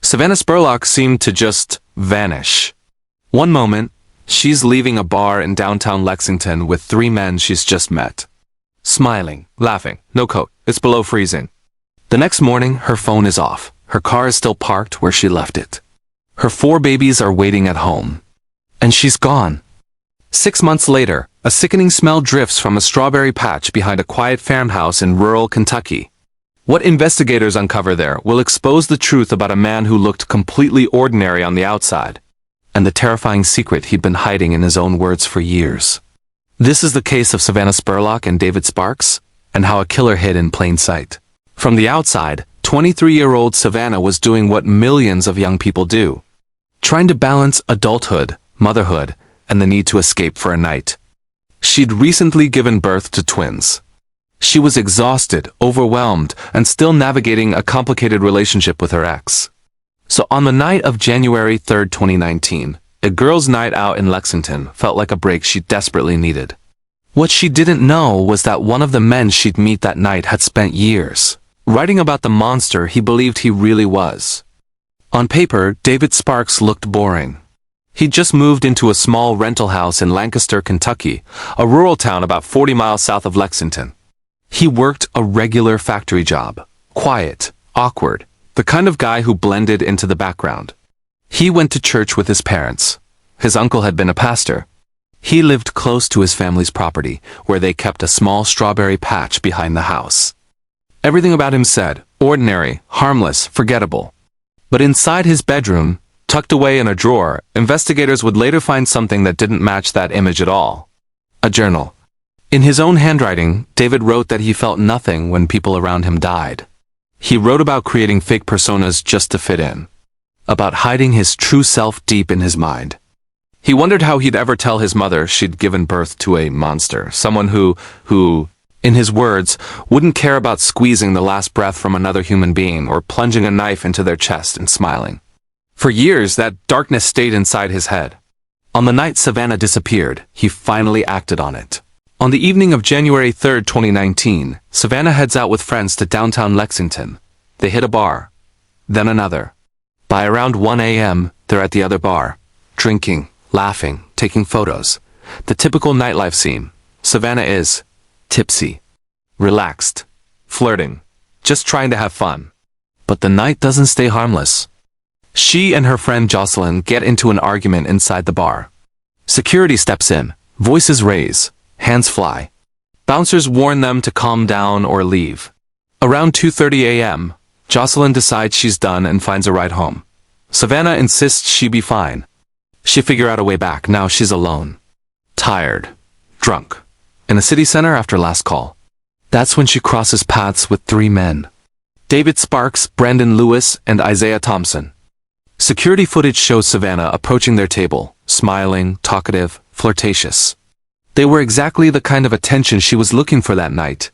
Savannah Spurlock seemed to just vanish. One moment, she's leaving a bar in downtown Lexington with 3 men she's just met. Smiling, laughing, no coat, it's below freezing. The next morning, her phone is off. Her car is still parked where she left it. Her 4 babies are waiting at home. And she's gone. 6 months later, a sickening smell drifts from a strawberry patch behind a quiet farmhouse in rural Kentucky. What investigators uncover there will expose the truth about a man who looked completely ordinary on the outside, and the terrifying secret he'd been hiding in his own words for years. This is the case of Savannah Spurlock and David Sparks, and how a killer hid in plain sight. From the outside, 23-year-old Savannah was doing what millions of young people do, trying to balance adulthood, motherhood, and the need to escape for a night. She'd recently given birth to twins. She was exhausted, overwhelmed, and still navigating a complicated relationship with her ex. So on the night of January 3, 2019, a girls' night out in Lexington felt like a break she desperately needed. What she didn't know was that one of the men she'd meet that night had spent years writing about the monster he believed he really was. On paper, David Sparks looked boring. He'd just moved into a small rental house in Lancaster, Kentucky, a rural town about 40 miles south of Lexington. He worked a regular factory job, quiet, awkward, the kind of guy who blended into the background. He went to church with his parents. His uncle had been a pastor. He lived close to his family's property, where they kept a small strawberry patch behind the house. Everything about him said, ordinary, harmless, forgettable. But inside his bedroom, tucked away in a drawer, investigators would later find something that didn't match that image at all. A journal. In his own handwriting, David wrote that he felt nothing when people around him died. He wrote about creating fake personas just to fit in, about hiding his true self deep in his mind. He wondered how he'd ever tell his mother she'd given birth to a monster, someone who, in his words, wouldn't care about squeezing the last breath from another human being or plunging a knife into their chest and smiling. For years, that darkness stayed inside his head. On the night Savannah disappeared, he finally acted on it. On the evening of January 3, 2019, Savannah heads out with friends to downtown Lexington. They hit a bar, then another. By around 1 a.m., they're at the other bar, drinking, laughing, taking photos. The typical nightlife scene. Savannah is tipsy, relaxed, flirting, just trying to have fun. But the night doesn't stay harmless. She and her friend Jocelyn get into an argument inside the bar. Security steps in, voices raise, hands fly. Bouncers warn them to calm down or leave. Around 2:30 a.m., Jocelyn decides she's done and finds a ride home. Savannah insists she be fine. She figure out a way back. Now she's alone. Tired. Drunk. In a city center after last call. That's when she crosses paths with 3 men. David Sparks, Brandon Lewis, and Isaiah Thompson. Security footage shows Savannah approaching their table, smiling, talkative, flirtatious. They were exactly the kind of attention she was looking for that night.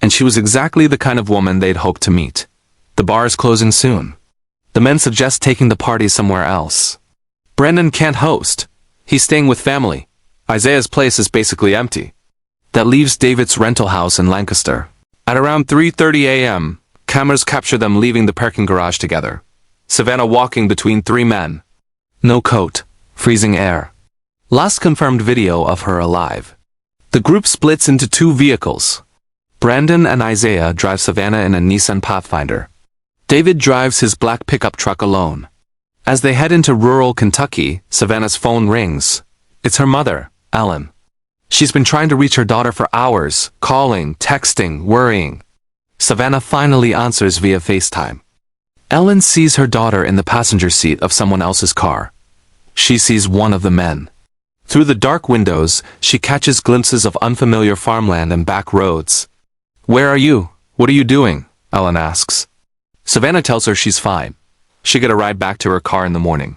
And she was exactly the kind of woman they'd hoped to meet. The bar is closing soon. The men suggest taking the party somewhere else. Brandon can't host. He's staying with family. Isaiah's place is basically empty. That leaves David's rental house in Lancaster. At around 3:30 a.m., cameras capture them leaving the parking garage together. Savannah walking between 3 men. No coat, freezing air. Last confirmed video of her alive. The group splits into 2 vehicles. Brandon and Isaiah drive Savannah in a Nissan Pathfinder. David drives his black pickup truck alone. As they head into rural Kentucky, Savannah's phone rings. It's her mother, Ellen. She's been trying to reach her daughter for hours, calling, texting, worrying. Savannah finally answers via FaceTime. Ellen sees her daughter in the passenger seat of someone else's car. She sees one of the men. Through the dark windows, she catches glimpses of unfamiliar farmland and back roads. "Where are you? What are you doing?" Ellen asks. Savannah tells her she's fine. She'll get a ride back to her car in the morning.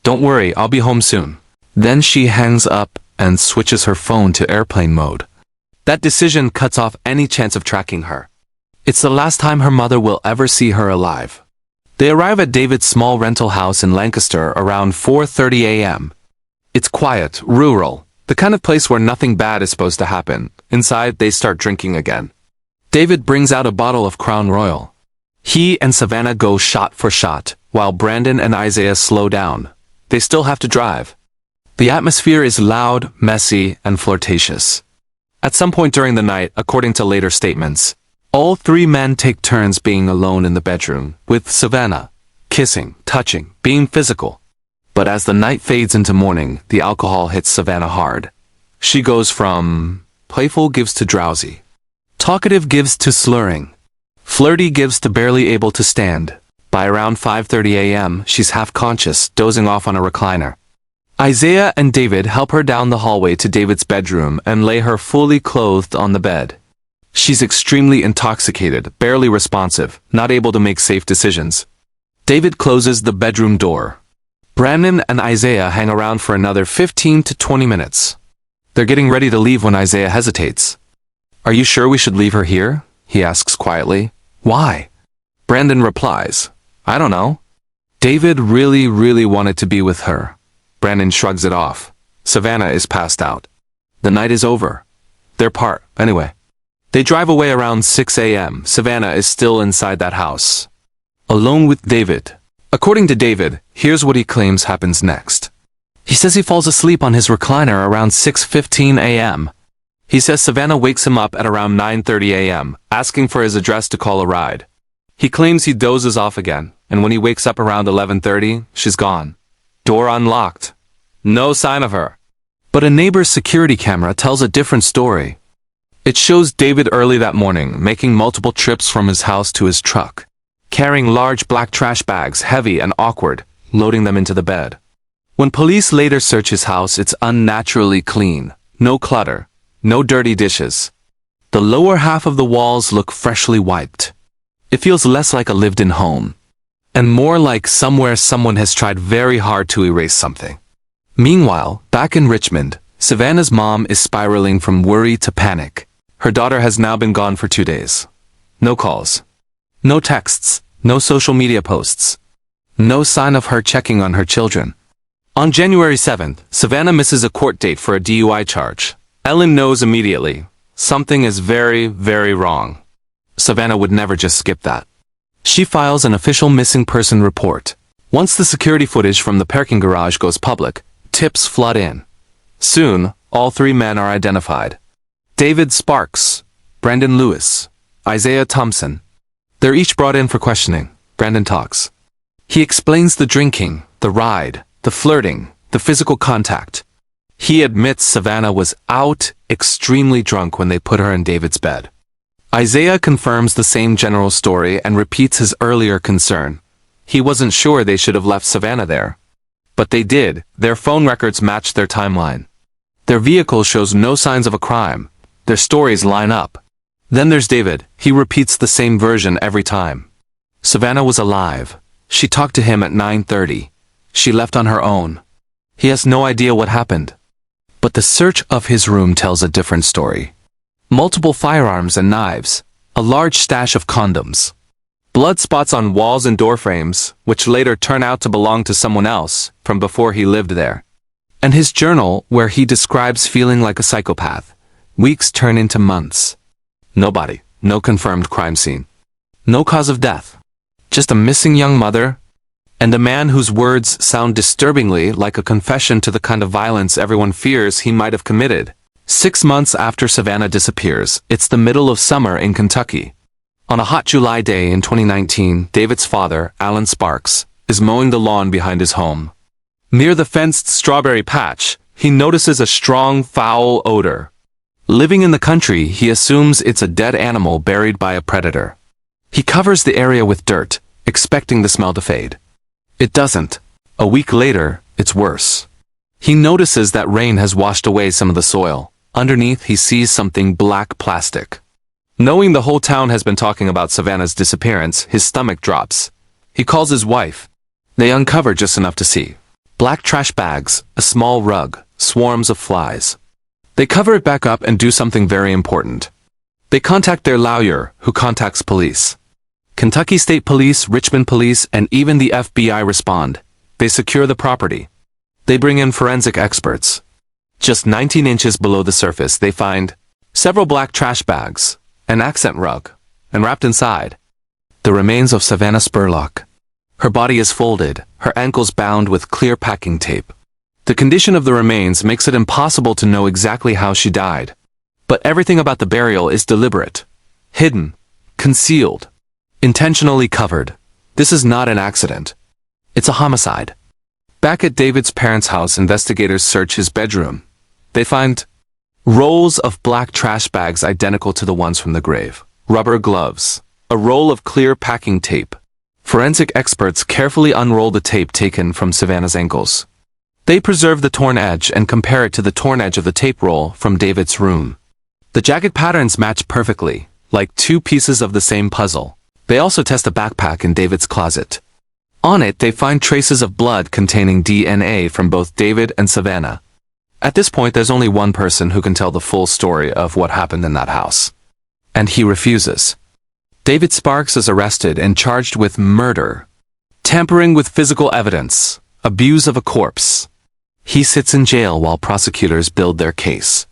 "Don't worry, I'll be home soon." Then she hangs up and switches her phone to airplane mode. That decision cuts off any chance of tracking her. It's the last time her mother will ever see her alive. They arrive at David's small rental house in Lancaster around 4:30 a.m. It's quiet, rural, the kind of place where nothing bad is supposed to happen. Inside, they start drinking again. David brings out a bottle of Crown Royal. He and Savannah go shot for shot, while Brandon and Isaiah slow down. They still have to drive. The atmosphere is loud, messy, and flirtatious. At some point during the night, according to later statements, all three men take turns being alone in the bedroom, with Savannah, kissing, touching, being physical. But as the night fades into morning, the alcohol hits Savannah hard. She goes from playful gives to drowsy. Talkative gives to slurring. Flirty gives to barely able to stand. By around 5:30 a.m., she's half-conscious, dozing off on a recliner. Isaiah and David help her down the hallway to David's bedroom and lay her fully clothed on the bed. She's extremely intoxicated, barely responsive, not able to make safe decisions. David closes the bedroom door. Brandon and Isaiah hang around for another 15 to 20 minutes. They're getting ready to leave when Isaiah hesitates. "Are you sure we should leave her here?" he asks quietly. "Why?" Brandon replies, "I don't know." David really wanted to be with her. Brandon shrugs it off. Savannah is passed out. The night is over. Their part, anyway. They drive away around 6 a.m. Savannah is still inside that house, alone with David. According to David, here's what he claims happens next. He says he falls asleep on his recliner around 6:15 a.m. He says Savannah wakes him up at around 9:30 a.m., asking for his address to call a ride. He claims he dozes off again, and when he wakes up around 11:30, she's gone. Door unlocked. No sign of her. But a neighbor's security camera tells a different story. It shows David early that morning, making multiple trips from his house to his truck, carrying large black trash bags, heavy and awkward, loading them into the bed. When police later search his house, it's unnaturally clean. No clutter. No dirty dishes. The lower half of the walls look freshly wiped. It feels less like a lived-in home, and more like somewhere someone has tried very hard to erase something. Meanwhile, back in Richmond, Savannah's mom is spiraling from worry to panic. Her daughter has now been gone for 2 days. No calls. No texts. No social media posts. No sign of her checking on her children. On January 7th, Savannah misses a court date for a DUI charge. Ellen knows immediately. Something is very wrong. Savannah would never just skip that. She files an official missing person report. Once the security footage from the parking garage goes public, tips flood in. Soon, all three men are identified. David Sparks, Brandon Lewis, Isaiah Thompson. They're each brought in for questioning. Brandon talks. He explains the drinking, the ride, the flirting, the physical contact. He admits Savannah was out, extremely drunk when they put her in David's bed. Isaiah confirms the same general story and repeats his earlier concern. He wasn't sure they should have left Savannah there. But they did. Their phone records match their timeline. Their vehicle shows no signs of a crime. Their stories line up. Then there's David. He repeats the same version every time. Savannah was alive. She talked to him at 9:30. She left on her own. He has no idea what happened. But the search of his room tells a different story. Multiple firearms and knives. A large stash of condoms. Blood spots on walls and door frames, which later turn out to belong to someone else from before he lived there. And his journal, where he describes feeling like a psychopath. Weeks turn into months. Nobody. No confirmed crime scene. No cause of death. Just a missing young mother, and a man whose words sound disturbingly like a confession to the kind of violence everyone fears he might have committed. 6 months after Savannah disappears, it's the middle of summer in Kentucky. On a hot July day in 2019, David's father, Alan Sparks, is mowing the lawn behind his home. Near the fenced strawberry patch, he notices a strong, foul odor. Living in the country, he assumes it's a dead animal buried by a predator. He covers the area with dirt, expecting the smell to fade. It doesn't. A week later, it's worse. He notices that rain has washed away some of the soil. Underneath, he sees something black plastic. Knowing the whole town has been talking about Savannah's disappearance, his stomach drops. He calls his wife. They uncover just enough to see. Black trash bags, a small rug, swarms of flies. They cover it back up and do something very important. They contact their lawyer, who contacts police. Kentucky State Police, Richmond Police, and even the FBI respond. They secure the property. They bring in forensic experts. Just 19 inches below the surface, they find several black trash bags, an accent rug, and wrapped inside, the remains of Savannah Spurlock. Her body is folded, her ankles bound with clear packing tape. The condition of the remains makes it impossible to know exactly how she died. But everything about the burial is deliberate, hidden, concealed, intentionally covered. This is not an accident. It's a homicide. Back at David's parents' house, investigators search his bedroom. They find rolls of black trash bags identical to the ones from the grave, rubber gloves, a roll of clear packing tape. Forensic experts carefully unroll the tape taken from Savannah's ankles. They preserve the torn edge and compare it to the torn edge of the tape roll from David's room. The jagged patterns match perfectly, like two pieces of the same puzzle. They also test a backpack in David's closet. On it, they find traces of blood containing DNA from both David and Savannah. At this point, there's only one person who can tell the full story of what happened in that house. And he refuses. David Sparks is arrested and charged with murder, tampering with physical evidence, abuse of a corpse. He sits in jail while prosecutors build their case.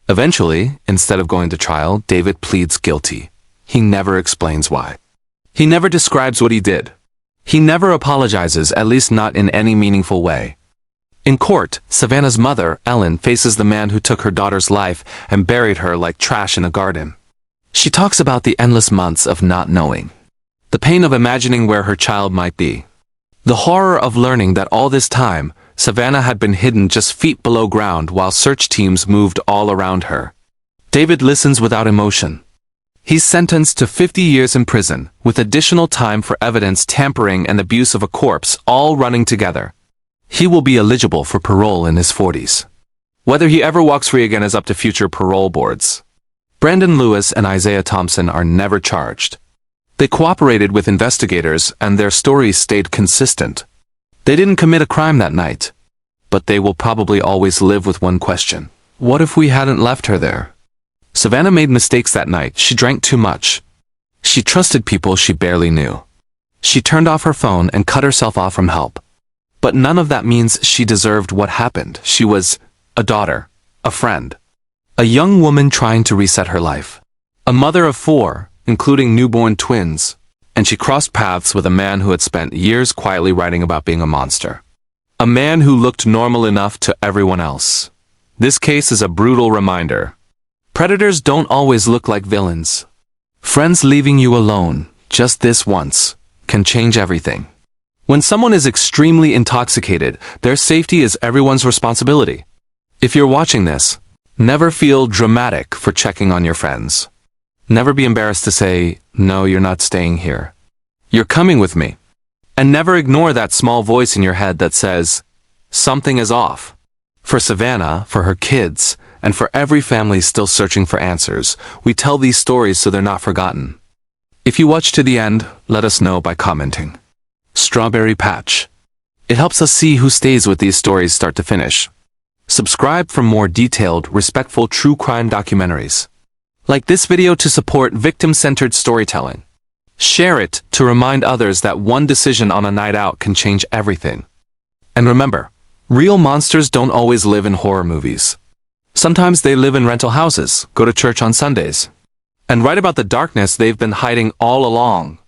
Eventually, instead of going to trial, David pleads guilty. He never explains why. He never describes what he did. He never apologizes, at least not in any meaningful way. In court, Savannah's mother, Ellen, faces the man who took her daughter's life and buried her like trash in a garden. She talks about the endless months of not knowing, the pain of imagining where her child might be, the horror of learning that all this time, Savannah had been hidden just feet below ground while search teams moved all around her. David listens without emotion. He's sentenced to 50 years in prison, with additional time for evidence tampering and abuse of a corpse all running together. He will be eligible for parole in his 40s. Whether he ever walks free again is up to future parole boards. Brandon Lewis and Isaiah Thompson are never charged. They cooperated with investigators and their stories stayed consistent. They didn't commit a crime that night, but they will probably always live with one question. What if we hadn't left her there? Savannah made mistakes that night. She drank too much. She trusted people she barely knew. She turned off her phone and cut herself off from help. But none of that means she deserved what happened. She was a daughter, a friend, a young woman trying to reset her life, a mother of 4, including newborn twins, and she crossed paths with a man who had spent years quietly writing about being a monster. A man who looked normal enough to everyone else. This case is a brutal reminder. Predators don't always look like villains. Friends leaving you alone, just this once, can change everything. When someone is extremely intoxicated, their safety is everyone's responsibility. If you're watching this, never feel dramatic for checking on your friends. Never be embarrassed to say, no, you're not staying here. You're coming with me. And never ignore that small voice in your head that says, something is off. For Savannah, for her kids, and for every family still searching for answers, we tell these stories so they're not forgotten. If you watch to the end, let us know by commenting. Strawberry Patch. It helps us see who stays with these stories start to finish. Subscribe for more detailed, respectful true crime documentaries. Like this video to support victim-centered storytelling. Share it to remind others that one decision on a night out can change everything. And remember, real monsters don't always live in horror movies. Sometimes they live in rental houses, go to church on Sundays, and write about the darkness they've been hiding all along.